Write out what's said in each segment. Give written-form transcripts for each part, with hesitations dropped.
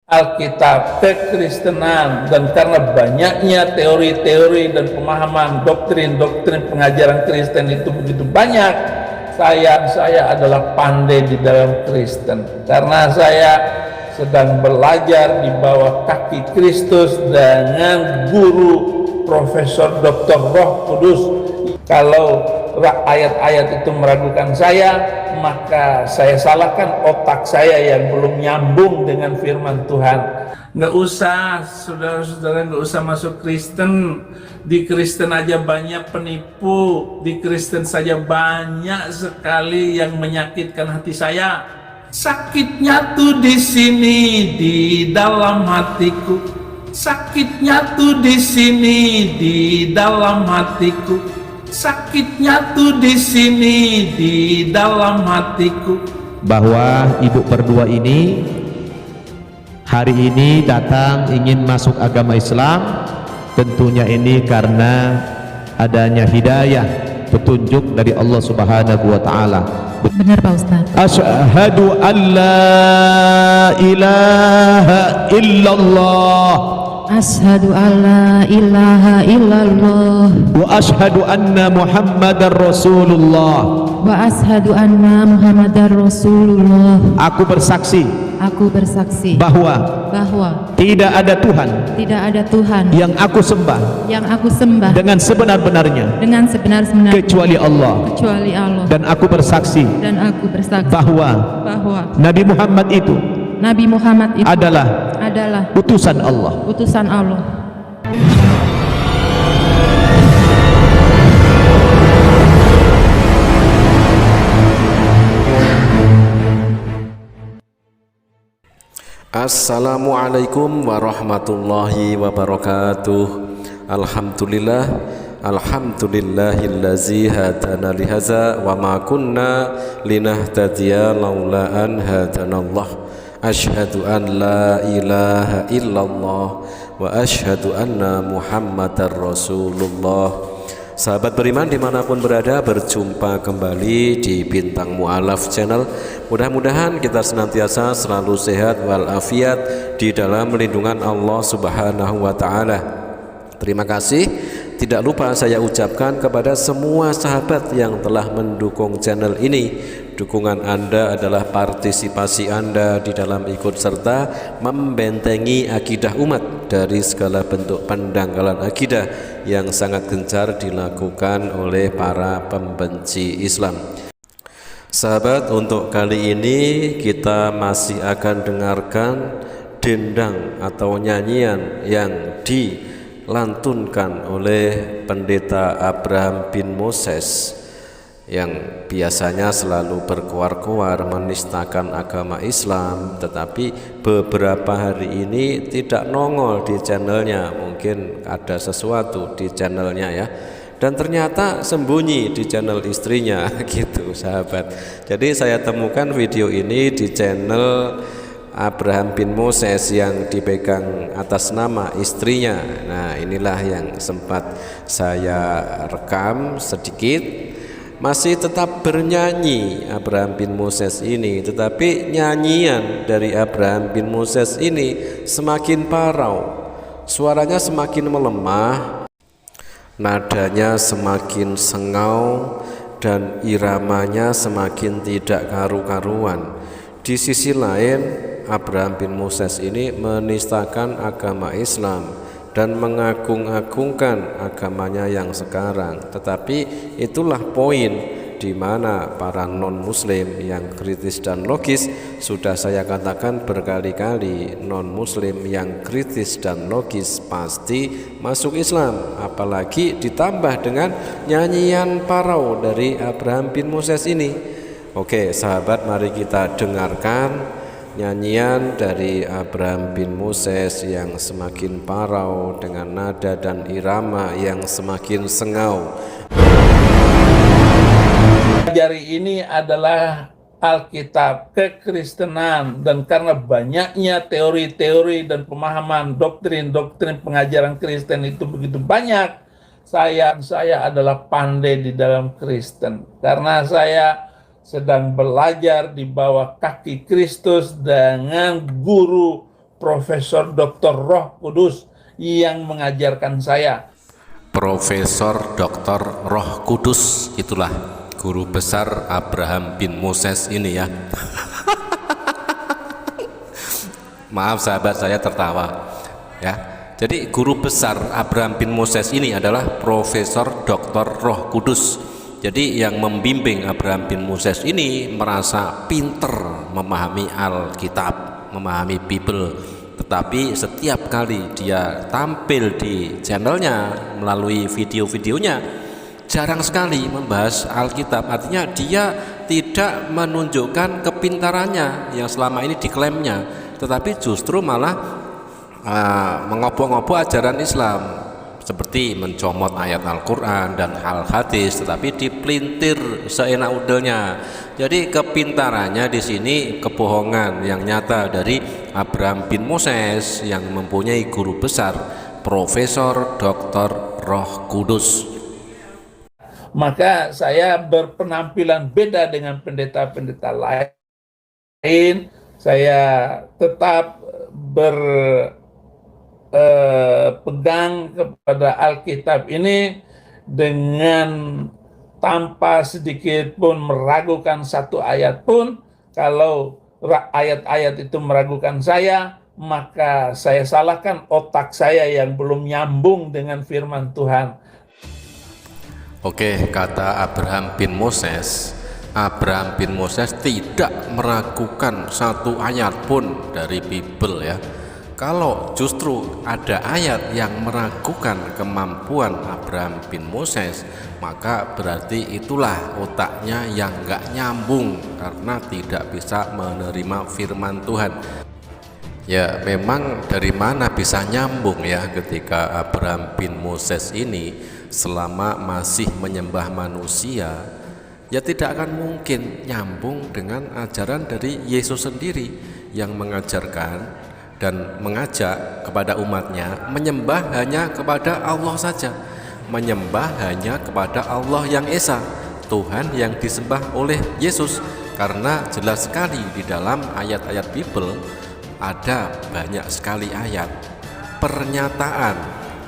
Alkitab, kekristenan, dan karena banyaknya teori-teori dan pemahaman doktrin-doktrin pengajaran Kristen itu begitu banyak, saya adalah pandai di dalam Kristen karena saya sedang belajar di bawah kaki Kristus dengan guru Profesor Dr. Roh Kudus. Kalau ayat-ayat itu meragukan saya, maka saya salahkan otak saya yang belum nyambung dengan firman Tuhan. Nggak usah, saudara-saudara, nggak usah masuk Kristen. Di Kristen aja banyak penipu, di Kristen saja banyak sekali yang menyakitkan hati saya. Sakitnya tuh di sini, di dalam hatiku. Sakitnya tuh di sini, di dalam hatiku. Sakitnya tuh di sini, di dalam hatiku. Bahwa ibu berdua ini hari ini datang ingin masuk agama Islam, tentunya ini karena adanya hidayah, petunjuk dari Allah Subhanahu wa taala. Benar Pak Ustaz. Asyhadu an la ilaha illallah. Asyhadu alla ilaha illallah Wa asyhadu anna Muhammadar Rasulullah. wa asyhadu anna Muhammadar Rasulullah. Aku bersaksi bahwa tidak ada Tuhan yang aku sembah dengan sebenar-benarnya kecuali Allah. Dan aku bersaksi bahwa Nabi Muhammad itu adalah utusan Allah. Assalamualaikum warahmatullahi wabarakatuh. Alhamdulillahillazi hadana lihaza wa ma kunna linahtadiya laula an hadanallah. Asyhadu an la ilaha illallah wa asyhadu anna Muhammadar Rasulullah. Sahabat beriman dimanapun berada, berjumpa kembali di Bintang Mu'alaf Channel. Mudah-mudahan kita senantiasa selalu sehat walafiat di dalam lindungan Allah Subhanahu wa ta'ala. Terima kasih. Tidak lupa saya ucapkan kepada semua sahabat yang telah mendukung channel ini. Dukungan Anda adalah partisipasi Anda di dalam ikut serta membentengi akidah umat dari segala bentuk pendangkalan akidah yang sangat gencar dilakukan oleh para pembenci Islam. Sahabat, untuk kali ini kita masih akan dengarkan dendang atau nyanyian yang dilantunkan oleh pendeta Abraham bin Moses yang biasanya selalu berkoar-koar menistakan agama Islam, tetapi beberapa hari ini tidak nongol di channelnya. Mungkin ada sesuatu di channelnya ya, dan ternyata sembunyi di channel istrinya gitu sahabat. Jadi saya temukan video ini di channel Abraham bin Moses yang dipegang atas nama istrinya. Nah, inilah yang sempat saya rekam sedikit. Masih tetap bernyanyi Abraham bin Moses ini, tetapi nyanyian dari Abraham bin Moses ini semakin parau, suaranya semakin melemah, nadanya semakin sengau, dan iramanya semakin tidak karu-karuan. Di sisi lain, Abraham bin Moses ini menistakan agama Islam dan mengagung-agungkan agamanya yang sekarang. Tetapi itulah poin di mana para non-muslim yang kritis dan logis, sudah saya katakan berkali-kali, non-muslim yang kritis dan logis pasti masuk Islam, apalagi ditambah dengan nyanyian parau dari Abraham bin Moses ini. Oke sahabat, mari kita dengarkan nyanyian dari Abraham bin Moses yang semakin parau dengan nada dan irama yang semakin sengau. Hari ini adalah Alkitab, kekristenan, dan karena banyaknya teori-teori dan pemahaman doktrin-doktrin pengajaran Kristen itu begitu banyak, saya adalah pandai di dalam Kristen karena saya sedang belajar di bawah kaki Kristus dengan guru Profesor Dr. Roh Kudus yang mengajarkan saya. Profesor Dr. Roh Kudus, itulah guru besar Abraham bin Moses ini ya. Maaf sahabat, saya tertawa ya. Jadi guru besar Abraham bin Moses ini adalah Profesor Dr. Roh Kudus. Jadi yang membimbing Abraham bin Moses ini merasa pinter memahami Alkitab, memahami Bible, tetapi setiap kali dia tampil di channelnya melalui video-videonya jarang sekali membahas Alkitab. Artinya dia tidak menunjukkan kepintarannya yang selama ini diklaimnya, tetapi justru malah mengopo-ngopo ajaran Islam, seperti mencomot ayat Al-Quran dan hal hadis, tetapi dipelintir seenak udelnya. Jadi kepintarannya di sini kebohongan yang nyata dari Abraham bin Moses yang mempunyai guru besar Profesor Dr. Roh Kudus. Maka saya berpenampilan beda dengan pendeta-pendeta lain. Saya tetap berpegang kepada Alkitab ini dengan tanpa sedikit pun meragukan satu ayat pun. Kalau ayat-ayat itu meragukan saya, maka saya salahkan otak saya yang belum nyambung dengan firman Tuhan. Oke, kata Abraham bin Moses tidak meragukan satu ayat pun dari Bible ya. Kalau justru ada ayat yang meragukan kemampuan Abraham bin Moses, maka berarti itulah otaknya yang nggak nyambung karena tidak bisa menerima firman Tuhan. Ya memang dari mana bisa nyambung ya ketika Abraham bin Moses ini selama masih menyembah manusia, ya tidak akan mungkin nyambung dengan ajaran dari Yesus sendiri yang mengajarkan dan mengajak kepada umatnya menyembah hanya kepada Allah saja, menyembah hanya kepada Allah yang Esa, Tuhan yang disembah oleh Yesus. Karena jelas sekali di dalam ayat-ayat Bible ada banyak sekali ayat pernyataan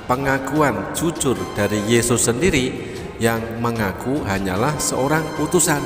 pengakuan jujur dari Yesus sendiri yang mengaku hanyalah seorang utusan.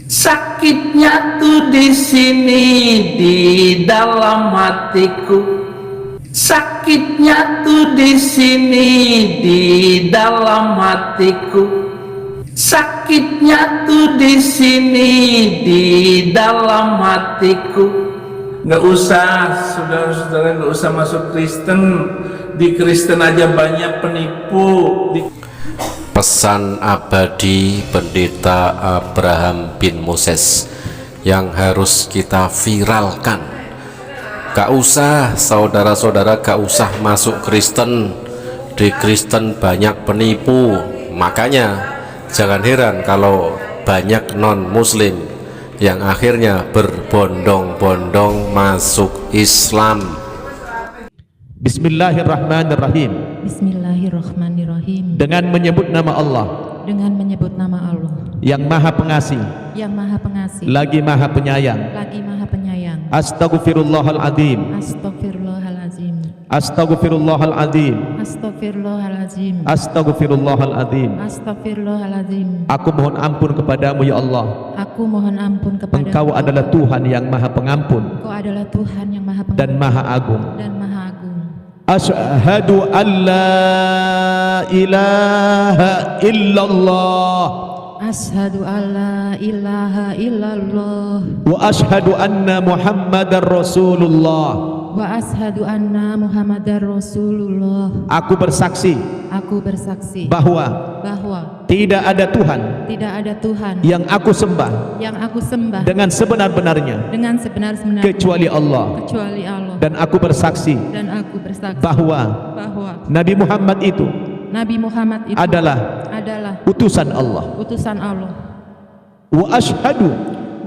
Sakitnya tuh di sini di dalam hatiku. Sakitnya tuh di sini di dalam hatiku. Sakitnya tuh di sini di dalam hatiku. Nggak usah, saudara-saudara, nggak usah masuk Kristen. Di Kristen aja banyak penipu. Pesan abadi Pendeta Abraham bin Moses yang harus kita viralkan. Gak usah saudara-saudara, gak usah masuk Kristen. Di Kristen banyak penipu. Makanya jangan heran kalau banyak non-muslim yang akhirnya berbondong-bondong masuk Islam. Bismillahirrahmanirrahim. Bismillahirrahmanirrahim. Dengan menyebut nama Allah Dengan menyebut nama Allah yang Maha Pengasih yang Maha Pengasih lagi Maha Penyayang. lagi Maha Penyayang. Astaghfirullahaladzim. Astaghfirullahalazim. Astaghfirullahaladzim. Astaghfirullahalazim. Astaghfirullahaladzim. Astaghfirullahalazim. Aku mohon ampun kepadamu ya Allah. Aku mohon ampun kepada Engkau adalah Tuhan yang maha pengampun Engkau adalah Tuhan yang maha dan pengampun maha agung. dan maha agung. Asyhadu an la ilaha illallah Asyhadu alla ilaha illallah wa asyhadu anna Muhammadar Rasulullah. wa asyhadu anna Muhammadar Rasulullah. Aku bersaksi Aku bersaksi bahwa bahwa tidak ada Tuhan tidak ada Tuhan yang aku sembah yang aku sembah dengan sebenar-benarnya dengan sebenar-benarnya kecuali Allah, kecuali Allah. dan aku bersaksi Dan aku bersaksi bahwa bahwa Nabi Muhammad itu Nabi Muhammad itu adalah utusan Allah. utusan Allah. Wa asyhadu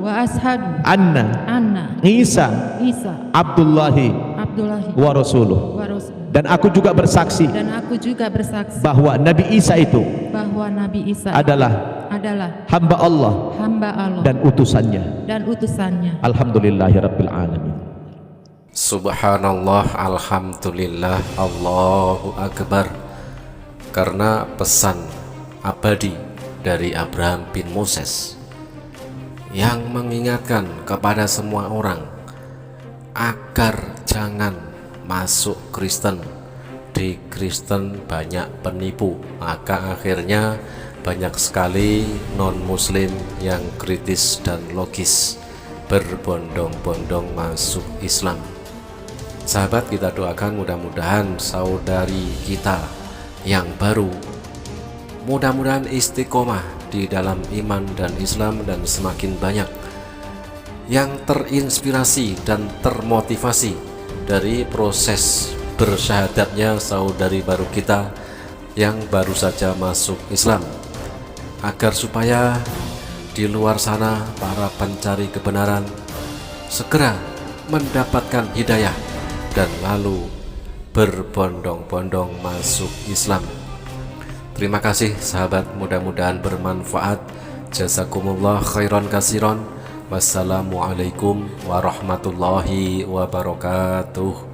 Wa asyhadu anna anna Isa Isa Abdullahi Abdullahi wa rasuluh. wa rasul. Dan aku juga bersaksi Dan aku juga bersaksi bahwa Nabi Isa itu bahwa Nabi Isa adalah adalah hamba Allah hamba Allah dan utusannya. dan utusannya. Alhamdulillahirabbil alamin. Subhanallah, alhamdulillah, Allahu Akbar. Karena pesan abadi dari Abraham bin Moses yang mengingatkan kepada semua orang agar jangan masuk Kristen. Di Kristen banyak penipu, maka akhirnya banyak sekali non-muslim yang kritis dan logis berbondong-bondong masuk Islam. Sahabat, kita doakan mudah-mudahan saudari kita yang baru mudah-mudahan istiqomah di dalam iman dan Islam, dan semakin banyak yang terinspirasi dan termotivasi dari proses bersyahadatnya saudari baru kita yang baru saja masuk Islam, agar supaya di luar sana para pencari kebenaran segera mendapatkan hidayah dan lalu berbondong-bondong masuk Islam. Terima kasih sahabat, mudah-mudahan bermanfaat. Jazakumullah khairan kasiron. Wassalamualaikum warahmatullahi wabarakatuh.